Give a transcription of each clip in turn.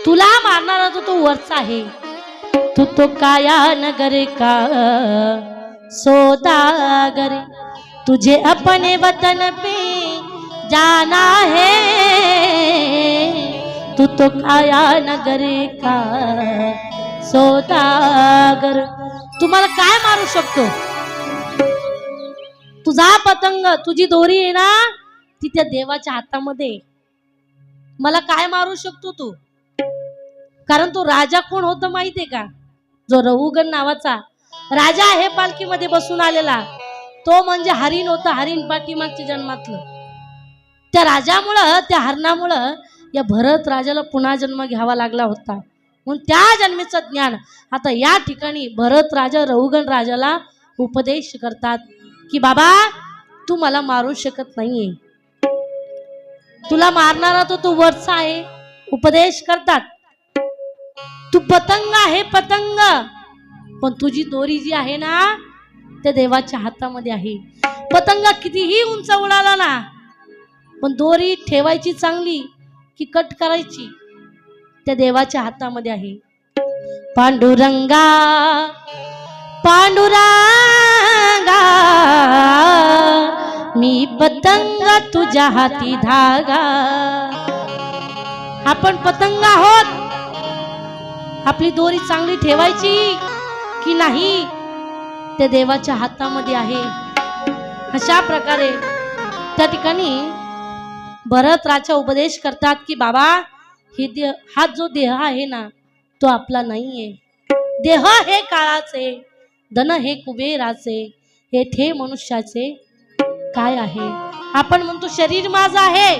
तुला मारणारा तो वरचा आहे. तू तो काया नगर का सौदागर, तुझे अपने वतन पे जाना है. तू तो काया नगर का सौदागर. तुम्हाला काय मारू शकतो? तुझा पतंग, तुझी दोरी आहे ना, ती त्या देवाच्या हातामध्ये. मला काय मारू शकतो तू? कारण तो राजा कोण होता माहितीये का? जो रहुगण नावाचा राजा आहे पालखीमध्ये बसून आलेला, तो म्हणजे हरिण होता. हरिण पाठीमागच्या जन्मातलं. त्या राजामुळं, त्या हरणामुळं या भरत राजाला पुन्हा जन्म घ्यावा लागला होता. म्हणून त्या जन्मेचं ज्ञान आता या ठिकाणी भरत राजा रहुगण राजाला उपदेश करतात की बाबा तू मला मारू शकत नाहीये. तुला मारणारा तो वरचा आहे. उपदेश करतात तू पतंग आहे पतंग, पण तुझी दोरी जी आहे ना त्या देवाच्या हातामध्ये आहे. पतंग कितीही उंच उडाला ना, पण दोरी ठेवायची चांगली की कट करायची त्या देवाच्या हातामध्ये आहे. पांडुरंगा पांडुरंगा मी पतंग तुझ्या हाती धागा. आपण पतंग आहोत. आपली दोरी चांगली ठेवायची की नाही ते देवाच्या हातामध्ये आहे. अशा प्रकारे त्या ठिकाणी भरत राजा उपदेश करतात की बाबा हा जो देह आहे ना तो आपला नाहीये. देह हे काळाचे, धन हे कुबेराचे, हे थे मनुष्याचे काय आहे. आपण म्हणतो शरीर माझं आहे.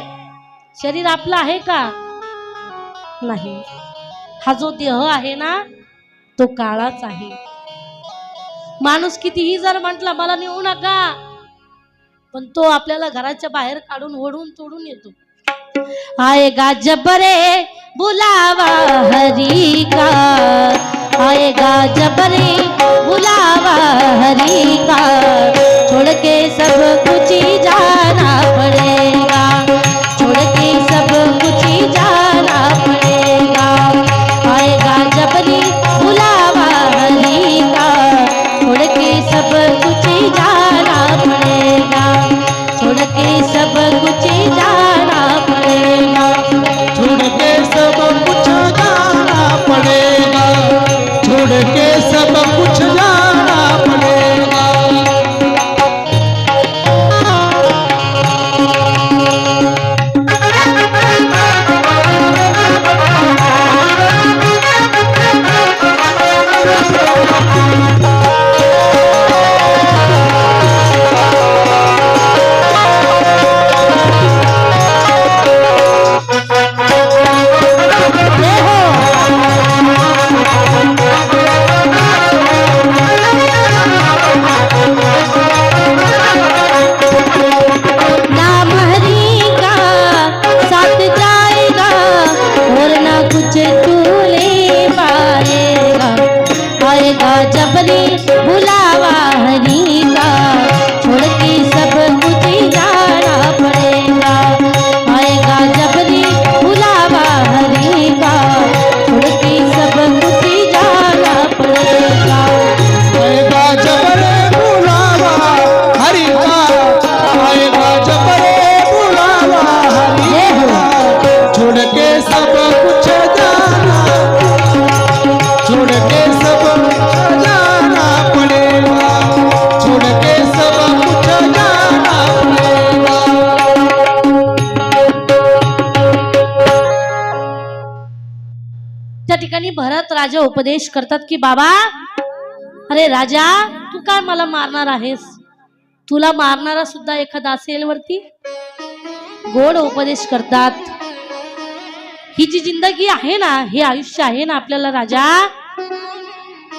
शरीर आपलं आहे का? नाही. हा जो देह आहे ना तो काळाच आहे. माणूस कितीही जर म्हटला मला नेऊ नका, पण तो आपल्याला घराच्या बाहेर काढून ओढून तोडून येतो. आएगा जब रे बुलावा हरी का, आएगा जब रे बुलावा हरी का, छोड़ के सब कुछ ही जाना पड़ेगा, छोड़ के सब कुछ ही जाना पड़ेगा. आएगा जब रे बुलावा हरी का, छोड़ के सब कुछ ही जाना पड़ेगा, छोड़ के सब कुछ ही जाना पड़ेगा, छोड़ के सब कुछ जाना पड़ेगा, छोड़ के सब कुछ जाना पड़ेगा. भरत राजा उपदेश करतात की बाबा अरे राजा तू काय मला मारणार आहेस? तुला मारणारा सुद्धा एखादा असेल वरती. गोड उपदेश करतात. ही जी जिंदगी आहे ना, हे आयुष्य आहे ना आपल्याला राजा,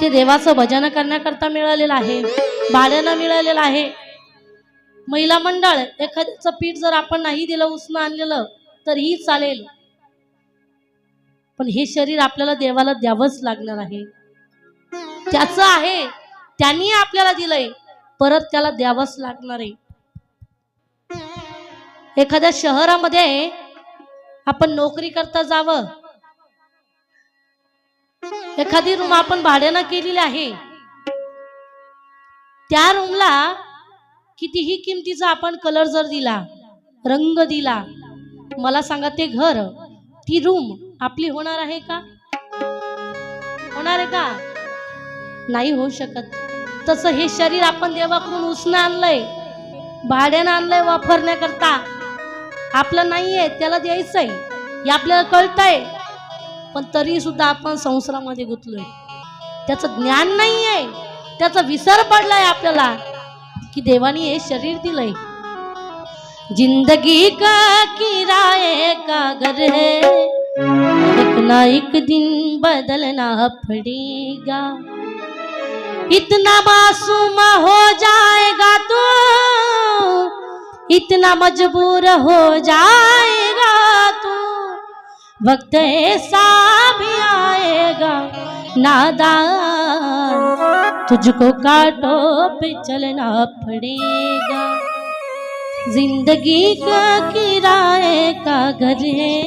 ते देवाचं भजन करण्याकरता मिळालेलं आहे, भाड्यानं मिळालेलं आहे. महिला मंडळ एखाद्याचं पीठ जर आपण नाही दिलं, उसनं आणलेलं तरीही चालेल, पण हे शरीर आपल्याला देवाला द्यावंच लागणार आहे. त्याचं आहे, त्यांनी आपल्याला दिलंय, परत त्याला द्यावंच लागणार आहे. एखाद्या शहरामध्ये आपण नोकरी करता जावं एखादी रूम आपण भाड्यानं केलेली आहे, त्या रूमला कितीही किमतीचा आपण कलर जर दिला, रंग दिला, मला सांगा ते घर, ती रूम आपली होणार आहे का? होणार आहे का? नाही होऊ शकत. तसं हे शरीर आपण देवाकडून उसनं आणलंय, भाड्यानं आणलंय वापरण्याकरता. आपलं नाहीये, त्याला द्यायचंय हे आपल्याला कळतंय. पण तरी सुद्धा आपण संसारामध्ये गुंतलोय. त्याचं ज्ञान नाहीये, त्याचा विसर पडलाय आपल्याला की देवाने हे शरीर दिलंय. जिंदगी का किराए का घर है, एक ना एक दिन बदलना पड़ेगा. इतना मासूम हो जाएगा तू, इतना मजबूर हो जाएगा तू, वक्त ऐसा भी आएगा नादान, तुझको कांटों पे चलना पड़ेगा. जिंदगी का किराए का घर है,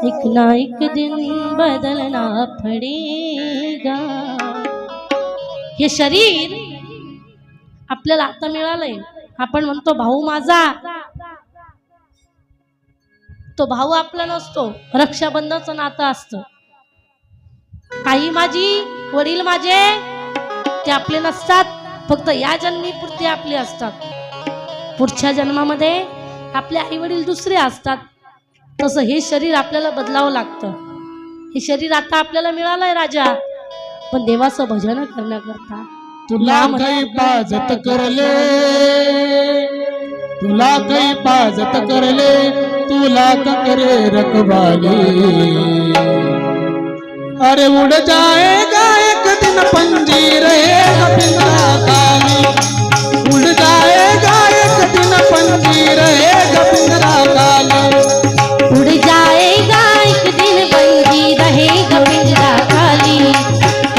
एक ना एक दिन बदलना पड़ेगा. हे शरीर आपल्याला आता मिळालंय. आपण म्हणतो भाऊ माझा, तो भाऊ आपला नसतो. रक्षाबंधनाचं नातं असतं. आई माझी, वडील माझे, ते आपले नसतात. फक्त या जन्मीपुरते आपले असतात. पुढच्या जन्मामध्ये आपले आई वडील दुसरे असतात. तसं हे शरीर आपल्याला बदलावं लागतं. हे शरीर आता आपल्याला मिळालंय राजा, पण देवाचं भजन करण्याकरता. तुला काही पाजत करले, तुला काही पाजत करले, तुला करे रखवाली. अरे उड़ जाएगा एक दिन पंजीर रहेगा पिंजरा खाली. उड़ जाएगा एक दिन पंजीर रहेगा पिंजरा खाली. उड़ जाएगा एक दिन पंजी रहेगा पिंजरा खाली.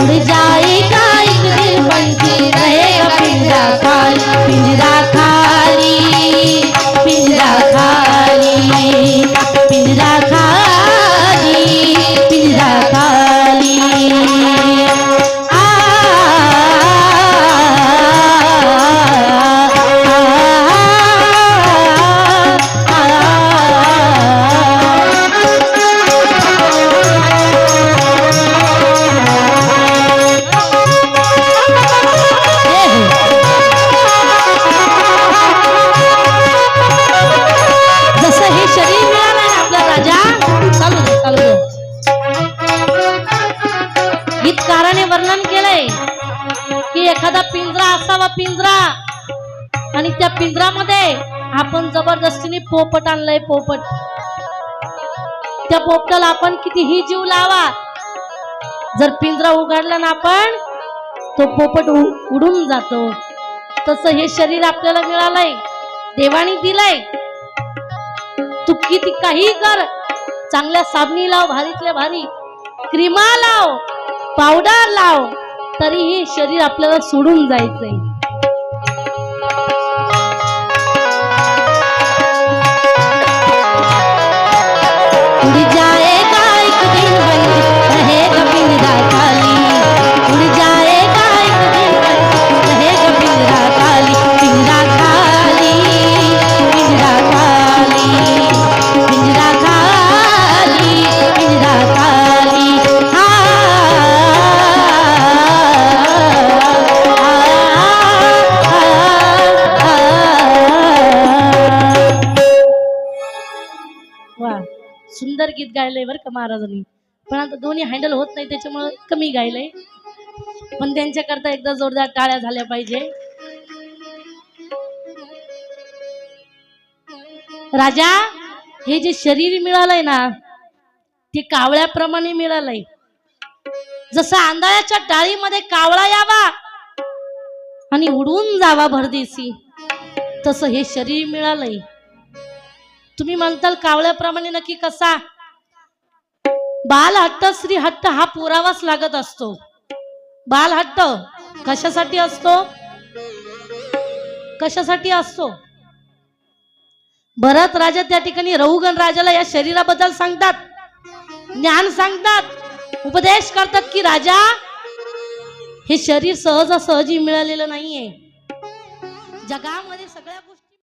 उड़ जाएगा एक दिन पंजी रहेगा पिंजरा खाली. पिंजरा खाली, पिंजरा खाली, पिंजरा खाली, पिंजरा खाली. गीतकाराने वर्णन केलंय की एखादा पिंजरा असावा, पिंजरा, आणि त्या पिंजरामध्ये आपण जबरदस्तीने पोपट आणलंय. पोपट, त्या पोपटाला आपण कितीही जीव लावा, जर पिंजरा उघडला ना आपण, तो पोपट उडून जातो. तसं हे शरीर आपल्याला मिळालंय, देवाने दिलंय. तू किती काही कर, चांगल्या साबणी लाव, भारीतल्या भारी क्रीमा लाव, पावडर लाव, तरीही शरीर आपल्याला सोडून जायचंय. उड़ जाएगा एक दिन रहेगा पिंजरा खाली. उड़ जाएगा एक दिन रहेगा पिंजरा खाली. पिंजरा खाली, पिंजरा खाली, पिंजरा खाली, पिंजरा खाली. वा, सुंदर गीत गायलंय बरं का महाराजांनी. पण आता दोन्ही हँडल होत नाही, त्याच्यामुळे कमी गायलंय. पण त्यांच्याकरता एकदा जोरदार टाळ्या झाल्या पाहिजे. राजा, हे जे शरीर मिळालंय ना, ते कावळ्याप्रमाणे मिळालंय. जसं आंधळ्याच्या टाळीमध्ये कावळा यावा आणि उडून जावा भरदेसी, तसं हे शरीर मिळालंय. तुम्ही म्हणताल कावळ्याप्रमाणे नक्की कसा? बाल हट्ट, स्त्री हट्ट हा पुरावाच लागत असतो. बाल हट्ट कशासाठी असतो? कशासाठी असतो? भरत राजा त्या ठिकाणी रहुगण राजाला या शरीराबद्दल सांगतात, ज्ञान सांगतात. उपदेश करतात की राजा, हे शरीर सहजासहजी मिळालेलं नाहीये. जगामध्ये सगळ्या गोष्टी